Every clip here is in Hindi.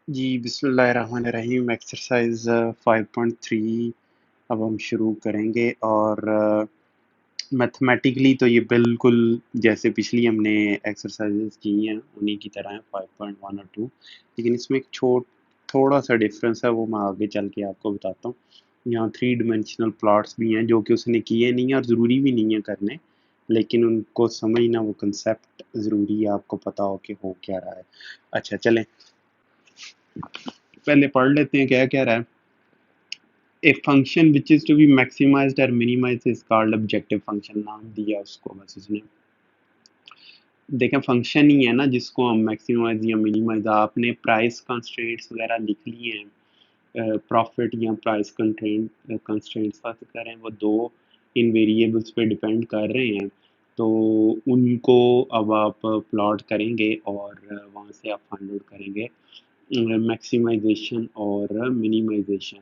जी, बिस्मिल्लाहिर्रहमानिर्रहीम। एक्सरसाइज 5.3 अब हम शुरू करेंगे और मैथमेटिकली तो ये बिल्कुल जैसे पिछली हमने एक्सरसाइजेज की हैं उन्हीं की तरह है 5.1 और 2, लेकिन इसमें एक थोड़ा सा डिफरेंस है, वो मैं आगे चल के आपको बताता हूँ। यहाँ थ्री डिमेंशनल प्लॉट्स भी हैं जो कि उसने किए नहीं है और ज़रूरी भी नहीं है करने, लेकिन उनको समझना वो कंसेप्ट ज़रूरी है, आपको पता हो कि हो क्या रहा है। अच्छा चलें, पहले पढ़ लेते हैं क्या कह रहा है। A function which is to be maximised और minimised is called objective function. नाम दिया उसको बस उसने। देखें, फंक्शन ही है ना जिसको हम मैक्सिमाइज या मिनिमाइज, आपने प्राइस कंस्ट्रेंट्स वगैरह लिख लिए हैं, प्रॉफिट या प्राइस कंस्ट्रेंट्स बात कर रहे हैं, वो दो इन वेरिएबल्स पे डिपेंड कर रहे हैं। तो उनको अब आप प्लॉट करेंगे और वहाँ से आप फाइंड आउट करेंगे मैक्सिमाइजेशन और मिनिमाइजेशन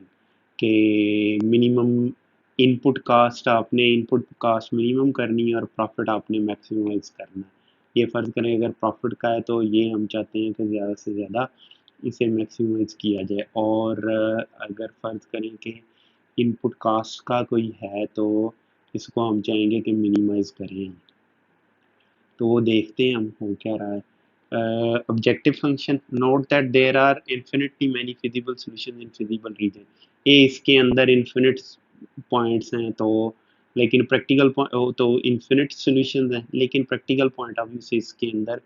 के मिनिमम इनपुट कास्ट, आपने इनपुट कास्ट मिनिमम करनी है और प्रॉफिट आपने मैक्सिमाइज करना है। ये फ़र्ज़ करें अगर प्रॉफिट का है तो ये हम चाहते हैं कि ज़्यादा से ज़्यादा इसे मैक्सिमाइज किया जाए, और अगर फ़र्ज़ करें कि इनपुट कास्ट का कोई है तो इसको हम चाहेंगे कि मिनिमाइज करें। तो वो देखते हैं हम हो क्या रहा है। Objective function, note that there are infinitely many feasible solutions in feasible region. ये इसके अंदर इन्फिनिट पॉइंट्स हैं, तो लेकिन प्रैक्टिकल तो इन्फिनिट सॉल्यूशंस हैं, लेकिन प्रैक्टिकल पॉइंट ऑफ व्यू से इसके अंदर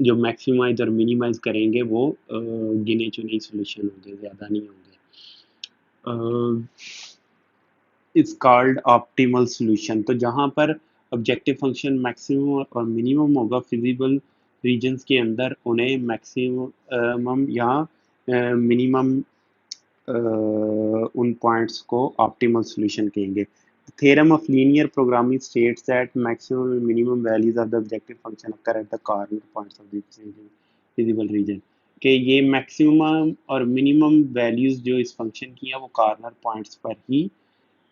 जो मैक्सिमाइज और मिनिमाइज करेंगे वो गिने चुने सॉल्यूशन होंगे, ज़्यादा नहीं होंगे। Is called optimal solution. तो जहाँ पर ऑब्जेक्टिव फंक्शन मैक्सिमम और मिनिमम होगा फिजिबल रीजन्स के अंदर, उन्हें मैक्सिमम या मिनिमम उन पॉइंट्स को ऑप्टिमल सॉल्यूशन कहेंगे। Theorem of linear programming states that maximum and minimum values of the objective function occur at the corner points of the feasible region. कि ये मैक्सिमम और मिनिमम वैल्यूज जो इस फंक्शन की है वो कॉर्नर पॉइंट्स पर ही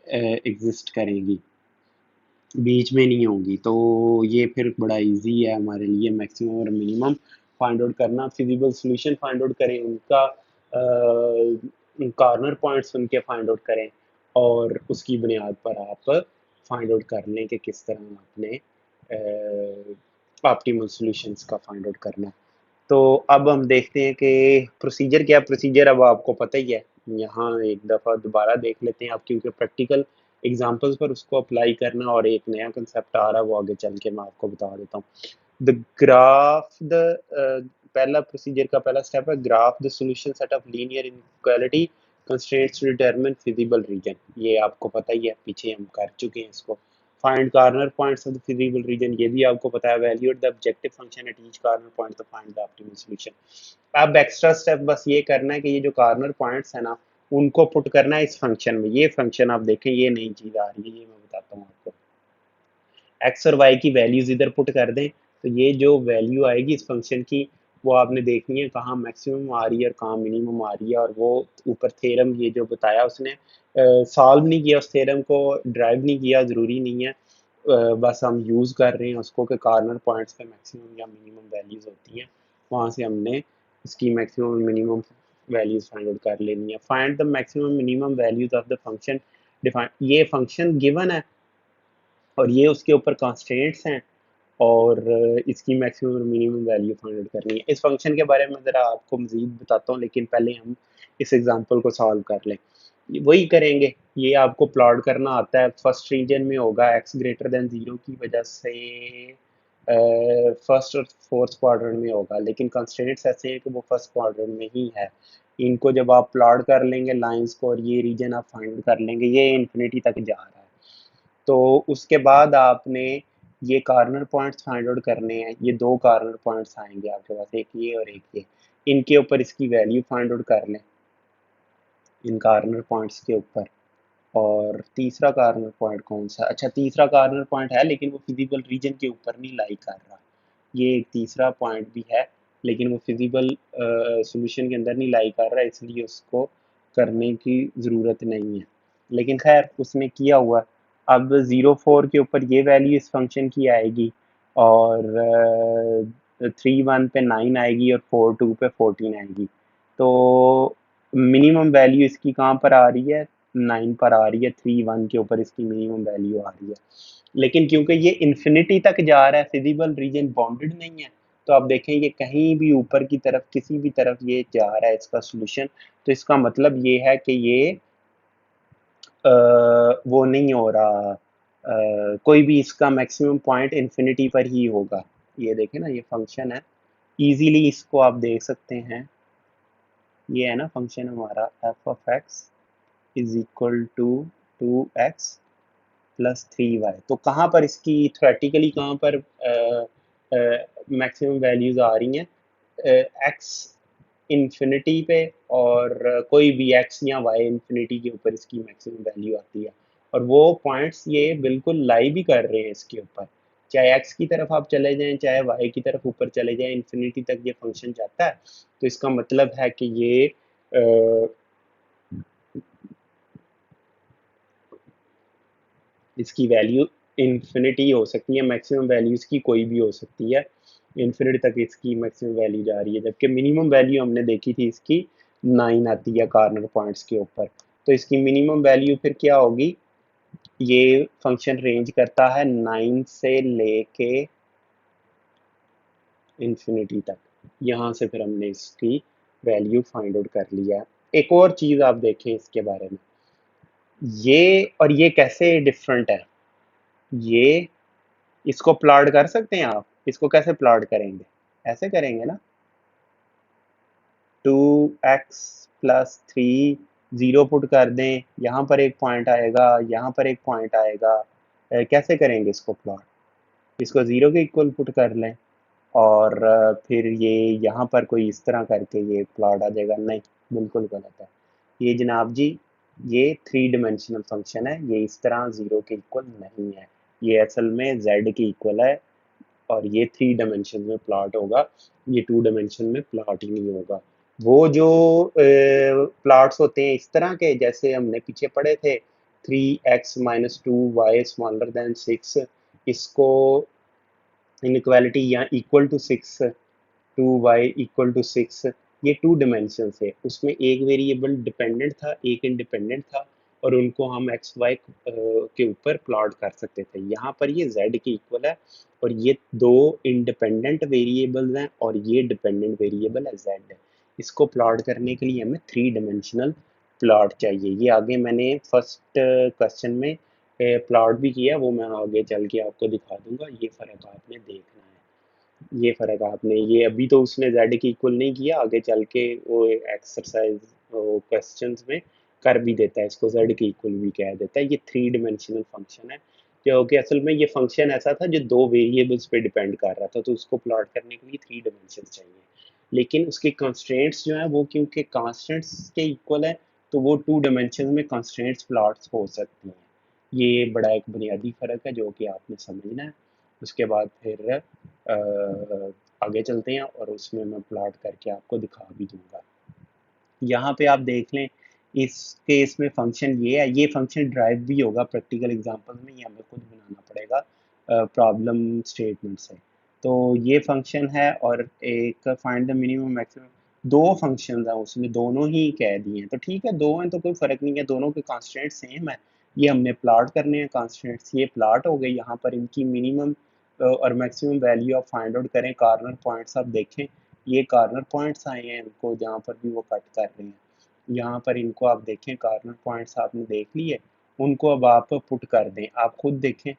एग्जिस्ट करेंगी, बीच में नहीं होंगी। तो ये फिर बड़ा इजी है हमारे लिए मैक्सिमम और मिनिमम फाइंड आउट करना। फिजिबल सॉल्यूशन फाइंड आउट करें, उनका कॉर्नर पॉइंट्स उनके फाइंड आउट करें, और उसकी बुनियाद पर आप फाइंड आउट कर लें कि किस तरह आपने ऑप्टिमल सॉल्यूशंस का फाइंड आउट करना। तो अब हम देखते हैं कि प्रोसीजर क्या, प्रोसीजर अब आपको पता ही है। यहाँ एक दफ़ा दोबारा देख लेते हैं आप, क्योंकि प्रैक्टिकल एग्जांपल्स पर उसको अप्लाई करना और एक नया कंसेप्ट आ रहा है, वो आगे चल के मैं आपको बता देता हूँ। द ग्राफ द पहला प्रोसीजर का पहला स्टेप है graph the solution set of linear inequality constraints to determine feasible region. ये आपको पता ही है, पीछे हम कर चुके हैं इसको। Find corner points of the feasible region, ये भी आपको पता है। Valuate the objective function at each corner point two find the optimal solution. अब एक्स्ट्रा स्टेप बस ये करना है कि ये जो कॉर्नर पॉइंट्स है ना, उनको पुट करना है इस फंक्शन में। ये फंक्शन आप देखें, ये नई चीज आ रही है, ये मैं बताता हूँ आपको। एक्स और वाई की वैल्यूज इधर पुट कर दें, तो ये जो वैल्यू आएगी इस फंक्शन की, वो आपने देखनी है कहाँ मैक्सिमम आ रही है और कहाँ मिनिमम आ रही है। और वो ऊपर थ्योरम ये जो बताया उसने, सॉल्व नहीं किया उस थ्योरम को, ड्राइव नहीं किया, ज़रूरी नहीं है। बस हम यूज़ कर रहे हैं उसको कि कॉर्नर पॉइंट्स पे मैक्सिमम या मिनिमम वैल्यूज़ होती हैं, वहाँ से हमने इसकी maximum minimum values find out कर लेनी है। Find the maximum minimum values of the function define. ये फंक्शन गिवन है और ये उसके ऊपर कॉन्स्टेंट्स हैं, और इसकी मैक्सिमम और मिनिमम वैल्यू फाइंड आउट करनी है। इस फंक्शन के बारे में ज़रा आपको मज़ीद बताता हूँ, लेकिन पहले हम इस एग्जांपल को सॉल्व कर लें। वही करेंगे, ये आपको प्लॉट करना आता है। फर्स्ट रीजन में होगा एक्स ग्रेटर देन ज़ीरो की वजह से फर्स्ट और फोर्थ क्वाड्रेंट में होगा, लेकिन कंस्ट्रेंट्स ऐसे हैं कि वो फर्स्ट क्वाड्रेंट में ही है। इनको जब आप प्लॉट कर लेंगे लाइंस को, और ये रीजन आप फाइंड कर लेंगे, ये इन्फिनिटी तक जा रहा है। तो उसके बाद आपने ये कॉर्नर पॉइंट्स फाइंड आउट करने हैं। ये दो कॉर्नर पॉइंट्स आएंगे आपके पास, एक ये और एक ये। इनके ऊपर इसकी वैल्यू फाइंड आउट कर लें, इन कॉर्नर पॉइंट्स के ऊपर। और तीसरा कॉर्नर पॉइंट कौन सा? अच्छा, तीसरा कॉर्नर पॉइंट है लेकिन वो फिजिबल रीजन के ऊपर नहीं लाई कर रहा। ये एक तीसरा पॉइंट भी है, लेकिन वो फिजिबल सॉल्यूशन के अंदर नहीं लाई कर रहा, इसलिए उसको करने की ज़रूरत नहीं है। लेकिन खैर उसने किया हुआ। अब 0 4 के ऊपर ये वैल्यू इस फंक्शन की आएगी, और 3 1 पे 9 आएगी, और 4 2 पे 14 आएगी। तो मिनिमम वैल्यू इसकी कहाँ पर आ रही है, 9 पर आ रही है, 3 1 के ऊपर इसकी मिनिमम वैल्यू आ रही है। लेकिन क्योंकि ये इन्फिनिटी तक जा रहा है, फिजिबल रीजन बाउंडेड नहीं है, तो आप देखें ये कहीं भी ऊपर की तरफ किसी भी तरफ ये जा रहा है इसका सोल्यूशन, तो इसका मतलब ये है कि ये वो नहीं हो रहा, कोई भी इसका मैक्सिमम पॉइंट इन्फिनिटी पर ही होगा। ये देखें ना, ये फंक्शन है, इजीली इसको आप देख सकते हैं। ये है ना फंक्शन हमारा f of x is equal to 2x plus 3y। तो कहाँ पर इसकी थ्योरेटिकली कहाँ पर मैक्सिमम वैल्यूज आ रही हैं, एक्स इन्फिनिटी पे, और कोई भी एक्स या वाई इन्फिनिटी के ऊपर इसकी मैक्सिमम वैल्यू आती है। और वो पॉइंट्स ये बिल्कुल लाई भी कर रहे हैं इसके ऊपर, चाहे एक्स की तरफ आप चले जाएं चाहे वाई की तरफ ऊपर चले जाएं, इन्फिनिटी तक ये फंक्शन जाता है। तो इसका मतलब है कि ये इसकी वैल्यू इन्फिनिटी हो सकती है, मैक्सिमम वैल्यू इसकी कोई भी हो सकती है, इन्फिनिटी तक इसकी मैक्सिमम वैल्यू जा रही है, जबकि मिनिमम वैल्यू हमने देखी थी इसकी 9 आती है कॉर्नर पॉइंट्स के ऊपर। तो इसकी मिनिमम वैल्यू फिर क्या होगी, ये फंक्शन रेंज करता है 9 से लेके इन्फिनिटी तक। यहाँ से फिर हमने इसकी वैल्यू फाइंड आउट कर लिया। एक और चीज़ आप देखें इसके बारे में, ये और ये कैसे डिफरेंट है। ये इसको प्लॉट कर सकते हैं आप, इसको कैसे प्लॉट करेंगे, ऐसे करेंगे ना, 2x प्लस 3 जीरो पुट कर दें, यहाँ पर एक पॉइंट आएगा, यहाँ पर एक पॉइंट आएगा। कैसे करेंगे इसको प्लॉट, इसको ज़ीरो के इक्वल पुट कर लें, और फिर ये यहाँ पर कोई इस तरह करके ये प्लॉट आ जाएगा, नहीं, बिल्कुल गलत है। ये जनाब जी, ये 3 डिमेंशनल फंक्शन है, ये इस तरह ज़ीरो के इक्वल नहीं है, ये असल में z के इक्वल है, और ये 3 डायमेंशन में प्लॉट होगा, ये 2 डायमेंशन में प्लॉट ही नहीं होगा। वो जो प्लॉट्स होते हैं इस तरह के, जैसे हमने पीछे पढ़े थे 3x minus 2y smaller than 6, इसको इनइक्वालिटी या equal to 6, 2y equal to 6, ये 2 डिमेंशन है, उसमें एक वेरिएबल डिपेंडेंट था एक इंडिपेंडेंट था, और उनको हम एक्स वाई के ऊपर प्लॉट कर सकते थे। यहाँ पर ये z के इक्वल है, और ये दो इंडिपेंडेंट वेरिएबल्स हैं, और ये डिपेंडेंट वेरिएबल है z। इसको प्लॉट करने के लिए हमें 3 डिमेंशनल प्लॉट चाहिए। ये आगे मैंने फर्स्ट क्वेश्चन में प्लॉट भी किया, वो मैं आगे चल के आपको दिखा दूंगा। ये फ़र्क आपने देखना है, ये फ़र्क आपने, ये अभी तो उसने z के इक्वल नहीं किया, आगे चल के वो एक्सरसाइज क्वेश्चंस में कर भी देता है, इसको z के इक्वल भी कह देता है। ये 3 डिमेंशनल फंक्शन है, क्योंकि असल में ये फंक्शन ऐसा था जो 2 वेरिएबल्स पे डिपेंड कर रहा था, तो उसको प्लॉट करने के लिए 3 डिमेंशन चाहिए। लेकिन उसके कंस्ट्रेंट्स जो हैं वो क्योंकि कांस्टेंट्स के इक्वल है, तो वो 2 डिमेंशन में कंस्ट्रेंट्स प्लॉट्स हो सकती हैं। ये बड़ा एक बुनियादी फ़र्क है जो कि आपने समझना है। उसके बाद फिर आगे चलते हैं, और उसमें मैं प्लॉट करके आपको दिखा भी दूंगा। यहाँ पे आप देख लें, इस केस में फंक्शन ये है, ये फंक्शन ड्राइव भी होगा प्रैक्टिकल एग्जांपल में, ये हमें खुद बनाना पड़ेगा प्रॉब्लम स्टेटमेंट से। तो ये फंक्शन है, और एक फाइंड द मिनिमम मैक्सिमम, दो फंक्शन हैं उसमें, दोनों ही कह दिए हैं, तो ठीक है, दो हैं तो कोई फ़र्क नहीं है, दोनों के कॉन्स्टेंट सेम है। ये हमने प्लॉट करने हैं कॉन्स्टेंट्स, ये प्लॉट हो गए, यहाँ पर इनकी मिनिमम और मैक्सिमम वैल्यू आप फाइंड आउट करें। कॉर्नर पॉइंट्स आप देखें, ये कॉर्नर पॉइंट्स आए हैं, इनको जहाँ पर भी वो कट कर रहे हैं, यहाँ पर इनको आप देखें, कॉर्नर पॉइंट्स आपने देख लिए, उनको अब आप पुट कर दें। आप खुद देखें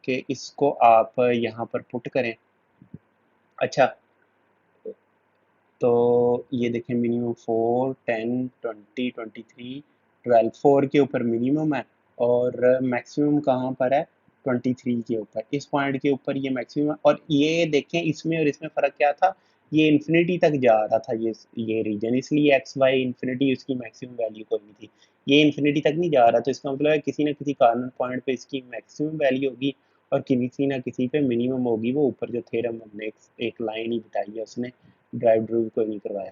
कि इसको आप यहाँ पर पुट करें। अच्छा, तो ये देखें, मिनिमम 4 10 20 23 12, 4 के ऊपर मिनिमम है, और मैक्सिमम कहाँ पर है, 23 के ऊपर, इस पॉइंट के ऊपर ये मैक्सिमम है। और ये देखें, इसमें और इसमें फ़र्क क्या था, ये इन्फिनिटी तक जा रहा था, ये रीजन, इसलिए एक्स वाई इन्फिनिटी उसकी मैक्सिमम वैल्यू कोई नहीं थी, ये इन्फिनिटी तक नहीं जा रहा, तो इसका मतलब है किसी ना किसी कॉर्नर पॉइंट पे इसकी मैक्सिमम वैल्यू होगी, और किसी ना किसी पे मिनिमम होगी। वो ऊपर जो थ्योरम हमने एक लाइन ही बताई है, उसने ड्राइव ड्रूव कोई नहीं करवाया।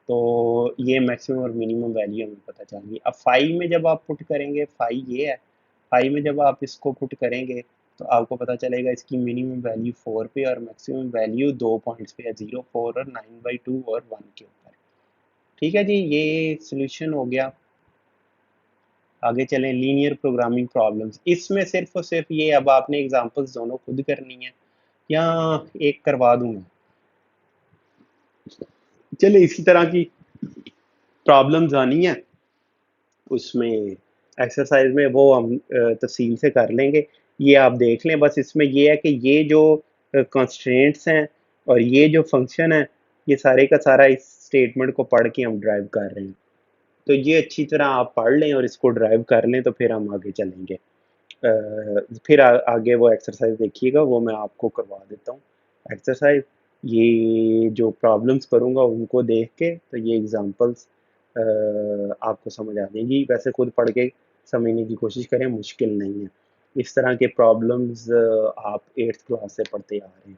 तो ये मैक्सिमम और मिनिमम वैल्यू हमें पता चल गई। अब फाइव में जब आप पुट करेंगे, फाइव ये है, फाइव में जब आप इसको पुट करेंगे, तो आपको पता चलेगा इसकी मिनिमम वैल्यू 4 पे और मैक्सिमम वैल्यू 2 पॉइंट्स पे है, 0 4 और 9/2 और 1 के ऊपर। ठीक है जी, ये सॉल्यूशन हो गया। आगे चलें, लीनियर प्रोग्रामिंग प्रॉब्लम्स। इसमें सिर्फ और सिर्फ ये, अब आपने एग्जांपल्स दोनों खुद करनी है या एक करवा दूं मैं? चले इसी तरह की प्रॉब्लम्स आनी है उसमें, एक्सरसाइज में, वो हम तफसील से कर लेंगे। ये आप देख लें, बस इसमें ये है कि ये जो कंस्ट्रेंट्स हैं और ये जो फंक्शन है, ये सारे का सारा इस स्टेटमेंट को पढ़ के हम ड्राइव कर रहे हैं। तो ये अच्छी तरह आप पढ़ लें और इसको ड्राइव कर लें, तो फिर हम आगे चलेंगे। फिर आगे वो एक्सरसाइज देखिएगा, वो मैं आपको करवा देता हूँ एक्सरसाइज। ये जो प्रॉब्लम्स करूँगा उनको देख के तो ये एग्जांपल्स आपको समझ आ जाएंगी। वैसे खुद पढ़ के समझने की कोशिश करें, मुश्किल नहीं है। इस तरह के प्रॉब्लम्स आप 8th क्लास से पढ़ते आ रहे हैं।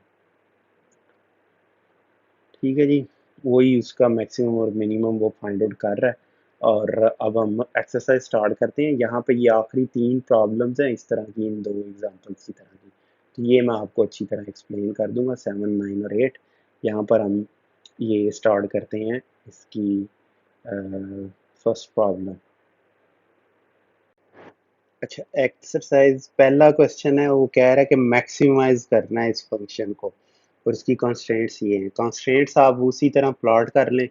ठीक है जी, वही उसका मैक्सिमम और मिनिमम वो फाइंड आउट कर रहा है। और अब हम एक्सरसाइज स्टार्ट करते हैं। यहाँ पे ये आखिरी 3 प्रॉब्लम्स हैं इस तरह की, इन 2 एग्जांपल्स की तरह की। तो ये मैं आपको अच्छी तरह एक्सप्लेन कर दूंगा, 7, 9 और 8। यहाँ पर हम ये स्टार्ट करते हैं इसकी फर्स्ट प्रॉब्लम। अच्छा, एक्सरसाइज पहला क्वेश्चन है, वो कह रहा है कि मैक्सिमाइज करना है इस फंक्शन को, और इसकी कॉन्स्टेंट्स ये हैं। कॉन्स्टेंट्स आप उसी तरह प्लॉट कर लें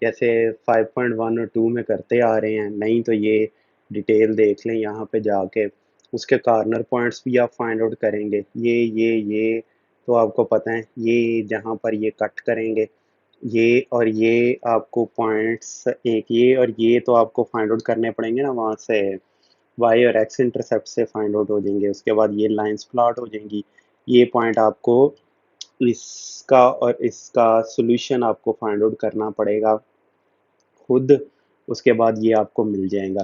जैसे 5.1 और 2 में करते आ रहे हैं, नहीं तो ये डिटेल देख लें यहाँ पे जाके। उसके कार्नर पॉइंट्स भी आप फाइंड आउट करेंगे। ये तो आपको पता है, ये जहाँ पर ये कट करेंगे, ये और ये आपको पॉइंट्स, एक ये और ये तो आपको फाइंड आउट करने पड़ेंगे ना, वहाँ से वाई और एक्स इंटरसेप्ट से फाइंड आउट हो जाएंगे। उसके बाद ये लाइंस प्लॉट हो जाएंगी। ये पॉइंट आपको, इसका और इसका सॉल्यूशन आपको फाइंड आउट करना पड़ेगा खुद। उसके बाद ये आपको मिल जाएगा।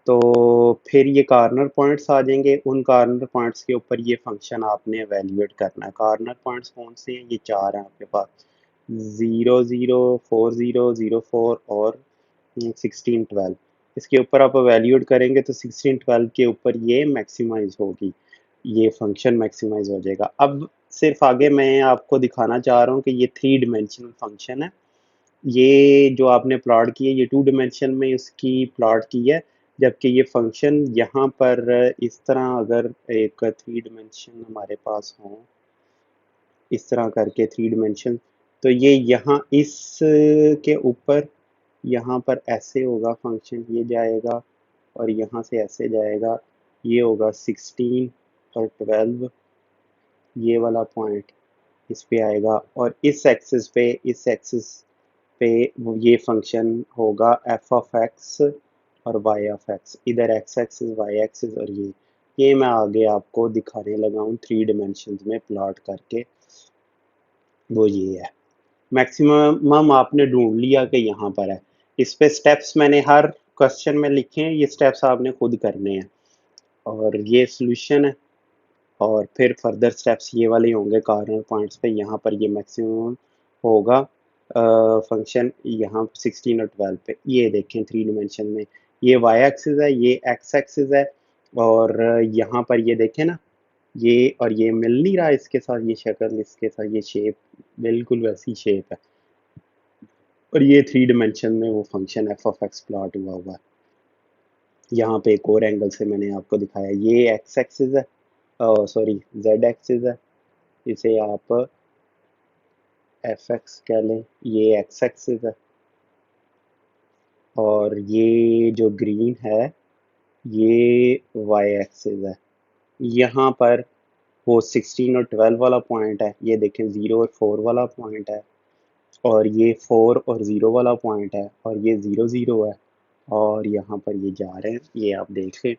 तो फिर ये कॉर्नर पॉइंट्स आ जाएंगे। उन कॉर्नर पॉइंट्स के ऊपर ये फंक्शन आपने एवेल्यूएट करना है। कॉर्नर पॉइंट्स कौन से हैं? ये 4 हैं आपके पास, 0, 0, 4, 0, 0, 4 और 16, 12। इसके ऊपर आप एवेल्यूएट करेंगे तो 16, 12 के ऊपर ये मैक्सिमाइज होगी, ये फंक्शन मैक्सिमाइज हो जाएगा। अब सिर्फ आगे मैं आपको दिखाना चाह रहा हूँ कि ये 3 डिमेंशनल फंक्शन है। ये जो आपने प्लॉट की है, ये 2 डिमेंशन में इसकी प्लॉट की है, जबकि ये फंक्शन यहाँ पर इस तरह, अगर एक 3 डिमेंशन हमारे पास हो, इस तरह करके 3 डिमेंशन, तो ये यहाँ इस के ऊपर, यहाँ पर ऐसे होगा फंक्शन, ये जाएगा और यहाँ से ऐसे जाएगा। ये होगा 16 और 12, ये वाला पॉइंट इस पे आएगा, और इस एक्सिस पे ये फंक्शन होगा एफ ऑफ एक्स और वाई ऑफ एक्स। इधर एक्स एक्सिस, वाई एक्सिस, और ये मैं आगे आपको दिखाने लगा हूँ 3 डिमेंशंस में प्लॉट करके। वो ये है। मैक्सिमम आपने ढूंढ लिया कि यहाँ पर है। इस पे स्टेप्स मैंने हर क्वेश्चन में लिखे हैं, ये स्टेप्स आपने खुद करने हैं। और ये सोल्यूशन है, और फिर फर्दर स्टेप्स ये वाले होंगे कॉर्नर पॉइंट्स पे। यहाँ पर ये मैक्सिमम होगा फंक्शन, यहाँ 16 और 12 पे। ये देखें 3 डिमेंशन में, ये वाई एक्सिस है, ये एक्स एक्सिस है, और यहाँ पर ये देखें ना, ये और ये मिल नहीं रहा इसके साथ, ये शक्ल, इसके साथ ये शेप बिल्कुल वैसी शेप है। और ये 3 डिमेंशन में वो function f of x plot हुआ हुआ है। यहाँ पे एक और एंगल से मैंने आपको दिखाया, ये एक्स एक्सिस है, सॉरी जेड एक्सिस है, इसे आप एफ एक्स कह लें। ये एक्स एक्सिस है, और ये जो ग्रीन है ये वाई एक्सिस है। यहाँ पर वो 16 और 12 वाला पॉइंट है, ये देखें 0 और 4 वाला पॉइंट है, और ये 4 और 0 वाला पॉइंट है, और ये 0, 0 है, और यहाँ पर ये जा रहे हैं। ये आप देख लें,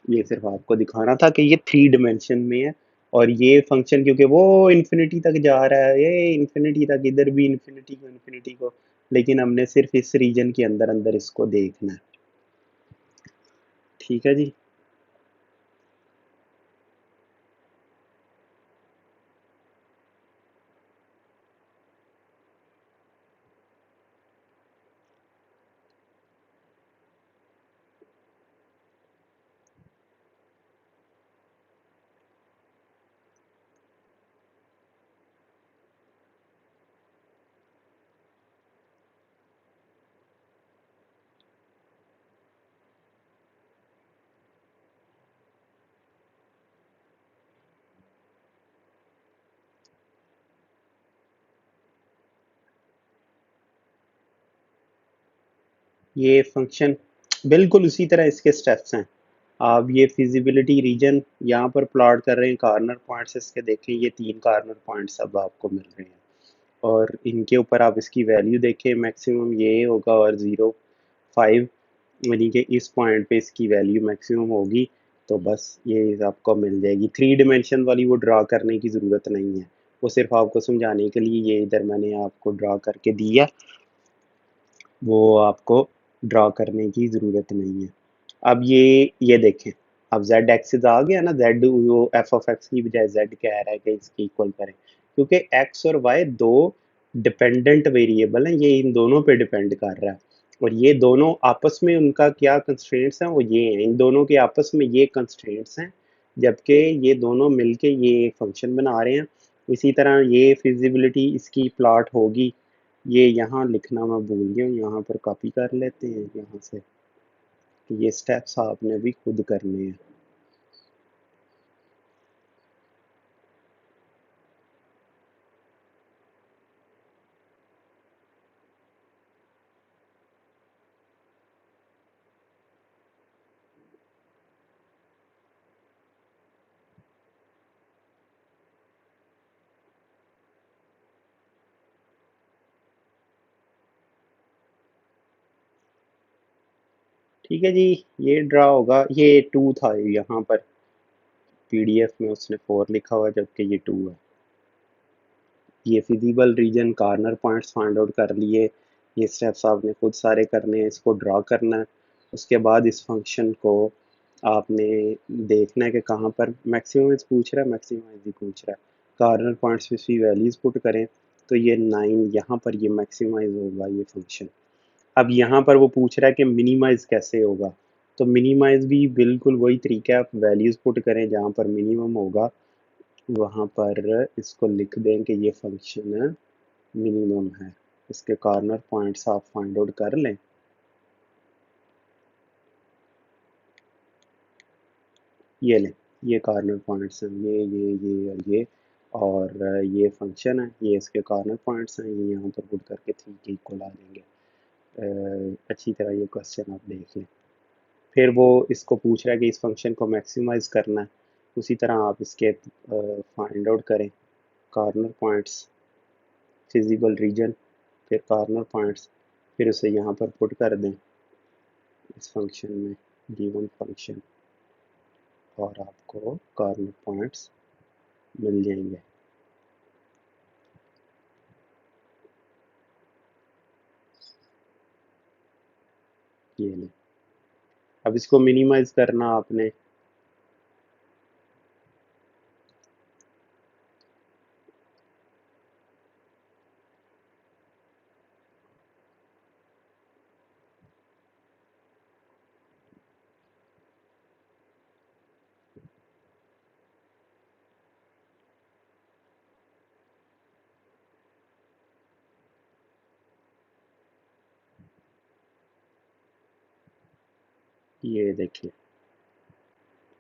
ये सिर्फ आपको दिखाना था कि ये 3 डिमेंशन में है। और ये फंक्शन क्योंकि वो इन्फिनिटी तक जा रहा है, ये इन्फिनिटी तक, इधर भी इन्फिनिटी को, लेकिन हमने सिर्फ इस रीजन के अंदर अंदर इसको देखना है। ठीक है जी। ये फंक्शन बिल्कुल उसी तरह इसके स्टेप्स हैं। आप ये फिजिबिलिटी रीजन यहाँ पर प्लॉट कर रहे हैं, कॉर्नर पॉइंट्स इसके देखें, ये 3 कॉर्नर पॉइंट्स अब आपको मिल रहे हैं और इनके ऊपर आप इसकी वैल्यू देखें, मैक्सिमम ये होगा और 0.5 यानी कि इस पॉइंट पे इसकी वैल्यू मैक्सिमम होगी। तो बस ये आपको मिल जाएगी। 3 डिमेंशन वाली वो ड्रा करने की ज़रूरत नहीं है, वो सिर्फ आपको समझाने के लिए ये इधर मैंने आपको ड्रा करके दिया, वो आपको ड्रा करने की ज़रूरत नहीं है। अब ये देखें, अब z एक्सिस आ गया ना, z वो एफ ऑफ एक्स की बजाय z कह रहा है कि इसके इक्वल करें, क्योंकि x और y दो डिपेंडेंट वेरिएबल हैं, ये इन दोनों पे डिपेंड कर रहा है और ये दोनों आपस में उनका क्या कंस्ट्रेंट्स हैं, वो ये हैं, इन दोनों के आपस में ये कंस्ट्रेंट्स हैं, जबकि ये दोनों मिलके ये एक फंक्शन बना रहे हैं। इसी तरह ये फिजिबिलिटी इसकी प्लॉट होगी, ये यहाँ लिखना मैं भूल गया हूँ, यहाँ पर कॉपी कर लेते हैं यहाँ से, ये स्टेप्स आपने भी खुद करने हैं। ठीक है जी, ये ड्रा होगा, ये 2 था यहाँ पर, पीडीएफ में उसने 4 लिखा हुआ है जबकि ये 2 है। ये feasible region corner points find out कर लिए, ये स्टेप्स आपने खुद सारे करने हैं, इसको ड्रा करना है। उसके बाद इस फंक्शन को आपने देखना है कि कहाँ पर मैक्सिमम पूछ रहा है, मैक्सिमाइज ही पूछ रहा है, कॉर्नर पॉइंट्स पे इसकी वैल्यूज पुट करें, तो ये 9 यहाँ पर ये मैक्सिमाइज होगा ये फंक्शन। अब यहाँ पर वो पूछ रहा है कि मिनिमाइज कैसे होगा, तो मिनिमाइज भी बिल्कुल वही तरीका है, आप वैल्यूज पुट करें जहाँ पर मिनिमम होगा, वहाँ पर इसको लिख दें कि ये फंक्शन मिनिमम है, इसके कॉर्नर पॉइंट्स आप फाइंड आउट कर लें। ये लें, ये कॉर्नर पॉइंट्स हैं, ये और ये फंक्शन है, ये इसके कॉर्नर पॉइंट्स हैं, ये यहाँ पर पुट करके 3 के इक्वल आ जाएंगे। अच्छी तरह ये क्वेश्चन आप देख लें। फिर वो इसको पूछ रहा है कि इस फंक्शन को मैक्सिमाइज करना है, उसी तरह आप इसके फाइंड आउट करें कॉर्नर पॉइंट्स, फिजिबल रीजन, फिर कॉर्नर पॉइंट्स, फिर उसे यहाँ पर पुट कर दें इस फंक्शन में, गिवन फंक्शन, और आपको कॉर्नर पॉइंट्स मिल जाएंगे। ये लें, अब इसको मिनिमाइज करना आपने, ये देखिए,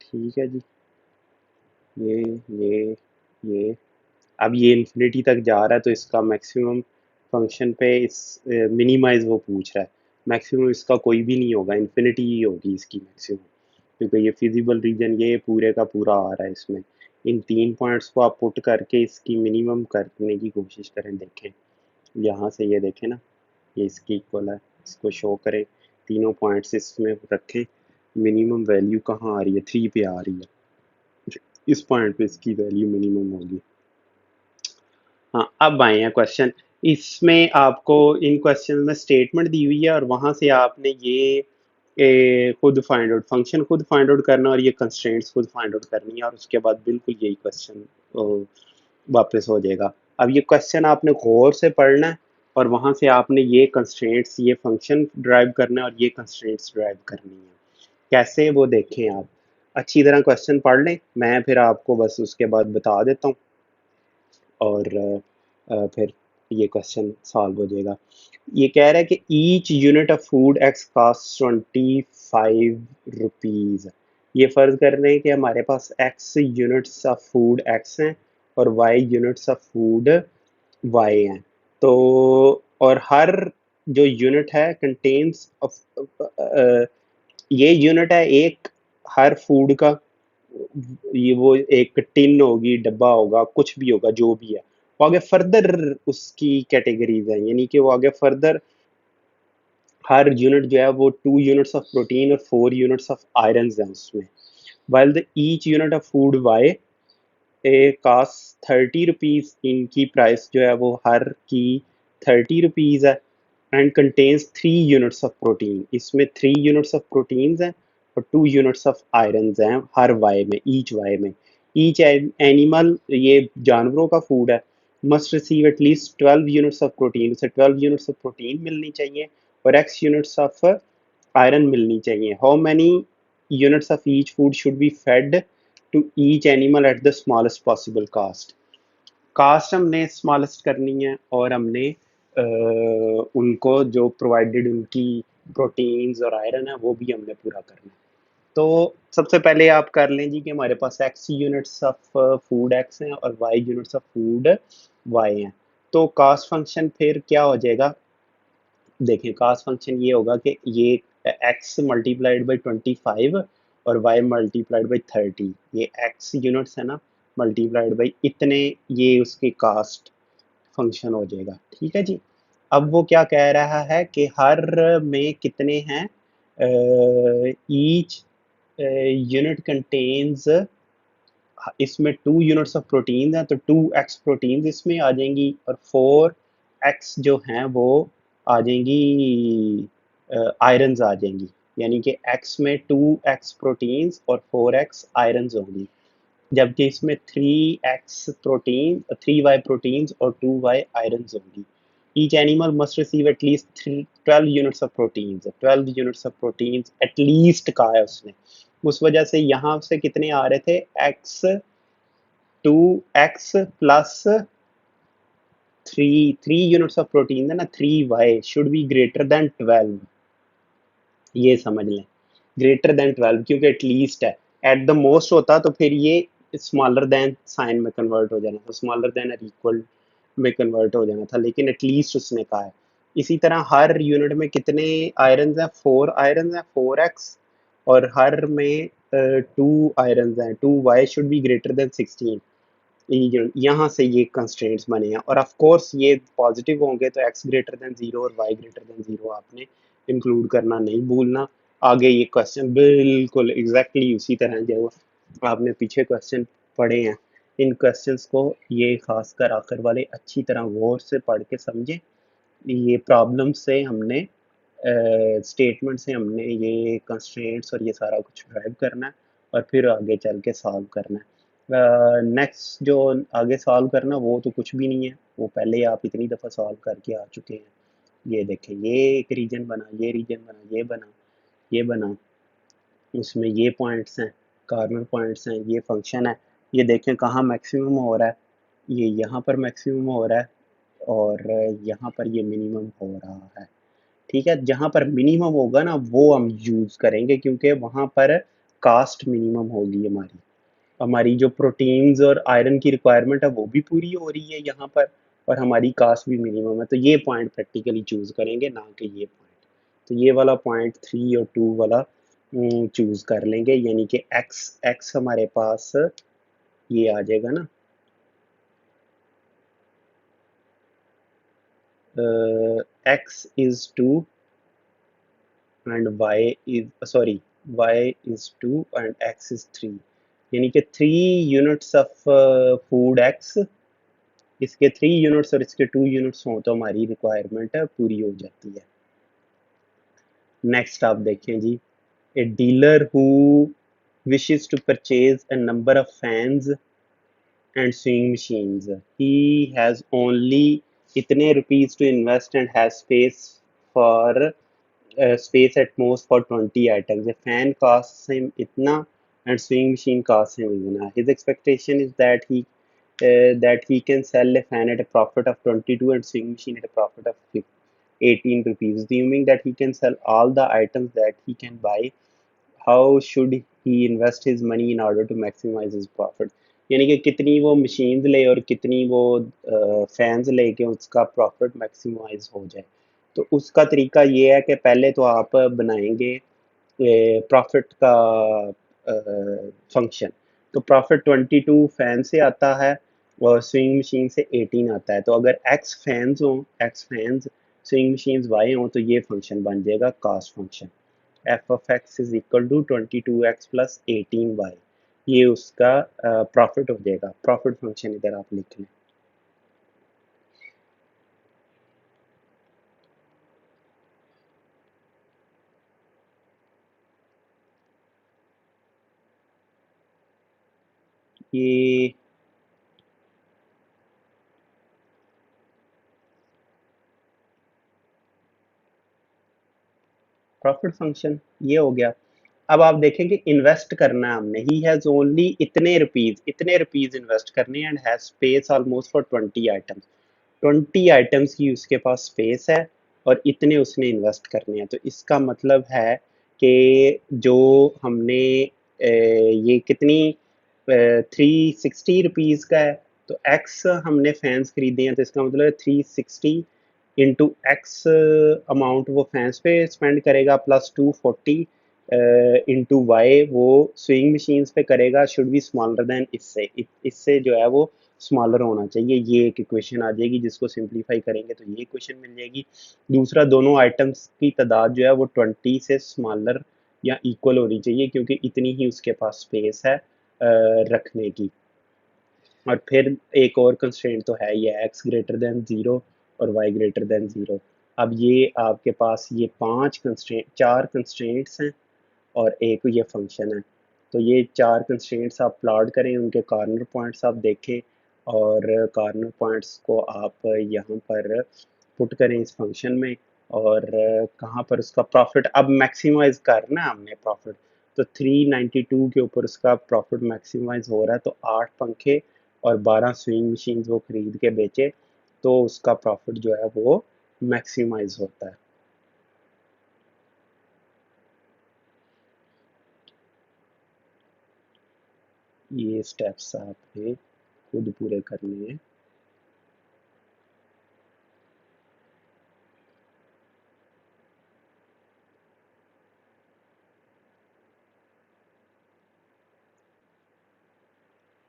ठीक है जी, ये ये ये अब ये इन्फिनिटी तक जा रहा है, तो इसका मैक्सिमम फंक्शन पे इस मिनिमाइज वो पूछ रहा है, मैक्सिमम इसका कोई भी नहीं होगा, इन्फिनिटी ही होगी इसकी मैक्सिमम, क्योंकि ये फिजिबल रीजन ये पूरे का पूरा आ रहा है इसमें। इन 3 पॉइंट्स को आप पुट करके इसकी मिनिमम करने की कोशिश करें, देखें यहाँ से, ये देखें ना, ये इसकी इक्वल है, इसको शो करें, तीनों पॉइंट्स इसमें रखें, मिनिमम वैल्यू कहाँ आ रही है, 3 पे आ रही है, इस पॉइंट पे इसकी वैल्यू मिनिमम होगी। हाँ, अब आए हैं क्वेश्चन। इसमें आपको इन क्वेश्चन में स्टेटमेंट दी हुई है और वहां से आपने ये खुद फाइंड आउट, फंक्शन खुद फाइंड आउट करना और ये कंस्ट्रेंट्स खुद फाइंड आउट करनी है, और उसके बाद बिल्कुल यही क्वेश्चन वापस हो जाएगा। अब ये क्वेश्चन आपने गौर से पढ़ना है और वहां से आपने ये कंस्ट्रेंट्स, ये फंक्शन ड्राइव करना है और ये कंस्ट्रेंट्स ड्राइव करनी है। कैसे, वो देखें आप, अच्छी तरह क्वेश्चन पढ़ लें, मैं फिर आपको बस उसके बाद बता देता हूँ और फिर ये क्वेश्चन सॉल्व हो जाएगा। ये कह रहा है कि each unit of food x cost 25 rupees. ये फर्ज कर रहे हैं कि हमारे पास x units of food x हैं और y units of food y हैं, तो और हर जो यूनिट है कंटेन्स ये यूनिट है एक हर फूड का, ये वो एक टिन होगी, डब्बा होगा, कुछ भी होगा, जो भी है। वो आगे फर्दर उसकी कैटेगरीज हैं, यानी कि वो आगे फर्दर हर यूनिट जो है वो 2 यूनिट्स ऑफ प्रोटीन और 4 यूनिट्स ऑफ आयरन हैं उसमें। While the each unit of food y a cost 30 rupees, इनकी प्राइस जो है वो हर की 30 रुपीज है। And contains 3 units of protein, इसमें 3 यूनिट्स ऑफ प्रोटीन्स हैं और 2 यूनिट्स ऑफ आयरन हैं हर वाई में, ईच वाई में। ईच एनिमल, ये जानवरों का फूड है, must receive at least 12 units of protein, उसे 12 यूनिट्स ऑफ प्रोटीन मिलनी चाहिए और X यूनिट्स ऑफ आयरन मिलनी चाहिए। How many units of each food should be fed to each animal at the smallest possible cost. Cost हमने स्मॉलेस्ट करनी है और हमने उनको जो प्रोवाइडेड उनकी प्रोटीन्स और आयरन है वो भी हमने पूरा करना है। तो सबसे पहले आप कर लें जी कि हमारे पास X units of food X हैं और Y units of food Y हैं। तो कास्ट फंक्शन फिर क्या हो जाएगा, देखें कास्ट फंक्शन ये होगा कि ये x मल्टीप्लाइड बाई 25 और y मल्टीप्लाइड बाई 30, ये x यूनिट्स है ना, मल्टीप्लाइड बाई इतने, ये उसकी कास्ट फंक्शन हो जाएगा। ठीक है जी। अब वो क्या कह रहा है कि हर में कितने हैं, ईच यूनिट कंटेन्स, इसमें 2 यूनिट्स ऑफ प्रोटीन है तो 2x प्रोटीन इसमें आ जाएंगी और 4x जो हैं वो आ जाएंगी, आयरन्स आ जाएंगी। यानी कि x में 2x प्रोटीन्स और 4x आयरन्स होंगी, जबकि इसमें 3x प्रोटीन, 3y प्रोटीन्स और 2y आयरन्स होंगी। Each animal must receive at least 12 units of proteins, 12 units of proteins at least कहा है उसने। उस वजह से यहाँ से कितने आ रहे थे, x 2x plus 3 units of protein है ना, 3y should be greater than 12, ये समझ लें ग्रेटर देन 12, क्योंकि एटलीस्ट है, एट द मोस्ट होता तो फिर ये स्मॉलर देन साइन में कन्वर्ट हो जाना था, स्मॉलर देन और इक्वल में कन्वर्ट हो जाना था, लेकिन एटलीस्ट उसने कहा है। इसी तरह हर यूनिट में कितने आयरन हैं, 4 आयरन हैं, 4x, और हर में 2 आयरन हैं, 2y should be greater than 16। यहाँ से ये कंस्ट्रेंट्स बने हैं और ऑफ कोर्स ये पॉजिटिव होंगे तो x ग्रेटर देन 0 और y ग्रेटर देन 0 आपने इंक्लूड करना नहीं भूलना। आगे ये क्वेश्चन बिल्कुल एग्जैक्टली उसी तरह जो आपने पीछे क्वेश्चन पढ़े हैं, इन क्वेश्चंस को ये खास कर आकर वाले अच्छी तरह गौर से पढ़ के समझें। ये प्रॉब्लम से हमने, स्टेटमेंट से हमने ये कंस्ट्रेंट्स और ये सारा कुछ ड्राइव करना है और फिर आगे चल के सॉल्व करना है। नेक्स्ट जो आगे सॉल्व करना वो तो कुछ भी नहीं है, वो पहले आप इतनी दफ़ा सॉल्व करके आ चुके हैं। ये देखें, ये एक रीजन बना, ये रीजन बना, ये बना, ये बना, उसमें ये पॉइंट्स हैं, कार्नर पॉइंट्स हैं, ये फंक्शन है। ये देखें कहाँ मैक्सिमम हो रहा है, ये यहाँ पर मैक्सिमम हो रहा है और यहाँ पर ये मिनिमम हो रहा है। ठीक है, जहाँ पर मिनिमम होगा ना वो हम यूज़ करेंगे, क्योंकि वहाँ पर कास्ट मिनिमम होगी हमारी, हमारी जो प्रोटीन्स और आयरन की रिक्वायरमेंट है वो भी पूरी हो रही है यहाँ पर, और हमारी कास्ट भी मिनिमम है, तो ये पॉइंट प्रैक्टिकली चूज़ करेंगे, ना कि ये पॉइंट। तो ये वाला पॉइंट 3 और 2 वाला चूज़ कर लेंगे, यानी कि एक्स एक्स हमारे पास ये आ जाएगा ना, x is 2 and y is sorry, y is 2 and x is 3, यानी कि 3 यूनिट्स ऑफ फूड x, इसके 3 यूनिट्स और इसके 2 यूनिट्स हों तो हमारी रिक्वायरमेंट पूरी हो जाती है। नेक्स्ट आप देखें जी, a dealer who wishes to purchase a number of fans and sewing machines, he has only इतने rupees to invest and has space for space at most for 20 items. A fan costs him itna and sewing machine costs him itna. His expectation is that he can sell a fan at a profit of 22 and sewing machine at a profit of 18 rupees. Assuming that he can sell all the items that he can buy, how should he invest his money in order to maximize his profit? यानी कि कितनी वो मशीन्स ले और कितनी वो फैंस ले के उसका प्रॉफिट मैक्सिमाइज हो जाए। तो उसका तरीका ये है कि पहले तो आप बनाएंगे प्रॉफिट का फंक्शन। तो प्रॉफिट 22 फैन से आता है और स्विंग मशीन से 18 आता है। तो अगर x fans swing machine y हों तो ये फंक्शन बन जाएगा cost function. F of x is equal to 22x plus 18y। ये उसका प्रॉफिट हो जाएगा। प्रॉफिट फंक्शन इधर आप लिख लें। ये प्रॉफिट फंक्शन ये हो गया। अब आप देखेंगे इन्वेस्ट करना है हमने, ही हैज ओनली इतने रुपीज इन्वेस्ट करने and has space almost for 20 items. 20 items की उसके पास स्पेस है और इतने उसने इन्वेस्ट करने हैं। तो इसका मतलब है कि जो हमने ये कितनी 360 रुपीज़ का है। तो एक्स हमने फैंस खरीदे हैं तो इसका मतलब है 360 इंटू एक्स अमाउंट वो फैंस पे स्पेंड करेगा प्लस 240 इंटू वाई वो स्विंग मशीन्स पे करेगा। शुड बी स्मॉलर देन इससे जो है वो स्मॉलर होना चाहिए। ये एक इक्वेशन आ जाएगी जिसको सिंप्लीफाई करेंगे तो ये इक्वेशन मिल जाएगी। दूसरा, दोनों आइटम्स की तादाद जो है वो 20 से स्मॉलर या इक्वल होनी चाहिए क्योंकि इतनी ही उसके पास स्पेस है रखने की। और फिर एक और कंस्ट्रेंट तो है ये एक्स ग्रेटर देन ज़ीरो और वाई ग्रेटर देन ज़ीरो। अब ये आपके पास ये चार कंस्ट्रेंट्स हैं और एक ये फंक्शन है। तो ये चार कंस्ट्रेंट्स आप प्लॉट करें, उनके कॉर्नर पॉइंट्स आप देखें और कॉर्नर पॉइंट्स को आप यहाँ पर पुट करें इस फंक्शन में। और कहाँ पर उसका प्रॉफिट अब मैक्सिमाइज करना है हमने प्रॉफिट। तो 392 के ऊपर उसका प्रॉफिट मैक्सिमाइज हो रहा है। तो 8 पंखे और 12 स्विंग मशीन वो खरीद के बेचे तो उसका प्रॉफिट जो है वो मैक्सिमाइज होता है। ये स्टेप्स आपने खुद पूरे करने हैं।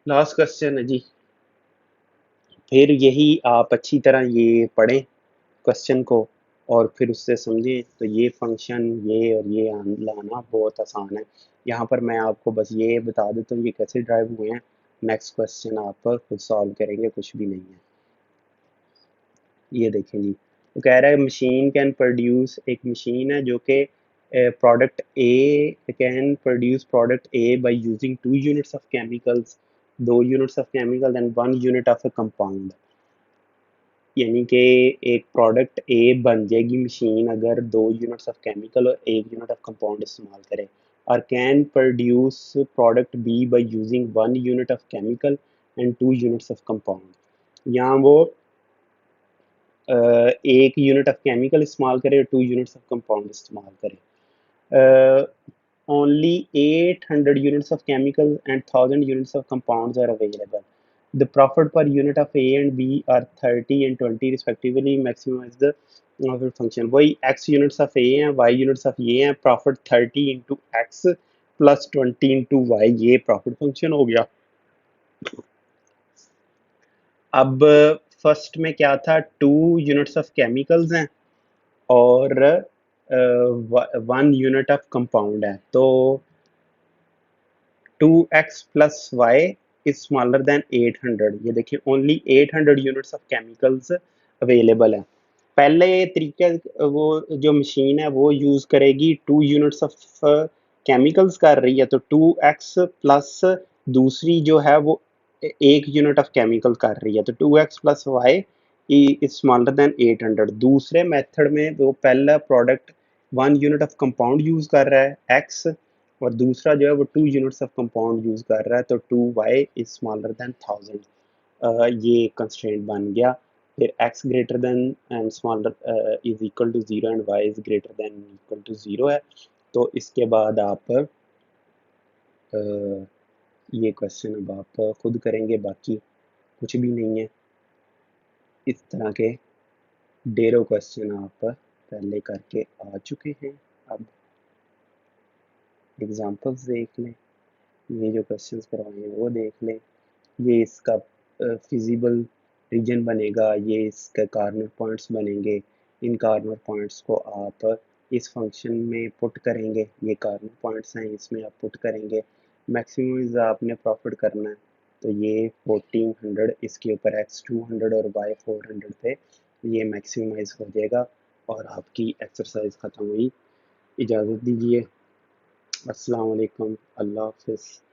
लास्ट क्वेश्चन है जी। फिर यही आप अच्छी तरह ये पढ़ें क्वेश्चन को और फिर उससे समझें। तो ये फंक्शन ये और ये लाना बहुत आसान है। यहाँ पर मैं आपको बस ये बता देता हूँ ये कैसे ड्राइव हुए हैं। नेक्स्ट क्वेश्चन आप खुद सॉल्व करेंगे, कुछ भी नहीं है। ये देखें जी, वो कह रहा है मशीन कैन प्रोड्यूस, एक मशीन है जो कि product A can produce product A by using 2 units of chemicals, 2 units of chemical and 1 unit of a compound. यानी कि एक प्रोडक्ट ए बन जाएगी मशीन अगर 2 यूनिट्स ऑफ केमिकल और 1 यूनिट ऑफ कंपाउंड इस्तेमाल करे। और can produce product b by using 1 unit of chemical and 2 units of compound. यहाँ वो 1 यूनिट ऑफ केमिकल इस्तेमाल करे और 2 यूनिट्स ऑफ कंपाउंड इस्तेमाल करे। Only 800 units of chemical and 1000 units of compounds are available. The profit per unit of a and b are 30 and 20 respectively. Maximize the profit function. वही एक्स यूनिट्स ऑफ ए हैं, वाई यूनिट्स ऑफ ये हैं। Profit 30 into x plus 20 into y, ये प्रॉफिट फंक्शन हो गया। अब फर्स्ट में क्या था, 2 यूनिट्स ऑफ केमिकल्स हैं और 1 यूनिट ऑफ कंपाउंड है। तो 2x plus y is smaller than 800। ये देखिए only 800 units of chemicals available है। पहले तरीके वो जो मशीन है वो यूज करेगी 2 यूनिट्स ऑफ केमिकल्स कर रही है तो 2x प्लस दूसरी जो है वो 1 यूनिट ऑफ केमिकल कर रही है तो 2x plus y is smaller than 800। दूसरे मेथड में वो पहला product 1 unit of compound use कर रहा है x और दूसरा जो है वो 2 यूनिट्स ऑफ कंपाउंड यूज कर रहा है तो 2y इज स्मॉलर देन 1000। ये कंस्ट्रेंट बन गया। फिर x greater than and smaller is equal to 0 and y is greater than equal to 0 है। तो इसके बाद आप ये क्वेश्चन अब आप खुद करेंगे, बाकी कुछ भी नहीं है। इस तरह के ढेरों क्वेश्चन आप पहले करके आ चुके हैं। अब एग्जांपल्स देख लें, ये जो क्वेश्चंस करवाए हैं वो देख लें। ये इसका फिजिबल रीजन बनेगा, ये इसके कॉर्नर पॉइंट्स बनेंगे। इन कॉर्नर पॉइंट्स को आप इस फंक्शन में पुट करेंगे, ये कॉर्नर पॉइंट्स हैं, इसमें आप पुट करेंगे। मैक्सिमम आपने प्रॉफिट करना है, तो ये 1400 इसके ऊपर x 200 और y 400 थे, ये मैक्सिमाइज हो जाएगा और आपकी एक्सरसाइज ख़त्म हुई। इजाज़त दीजिए। अस्सलाम वालेकुम, अल्लाह हाफ़िज़।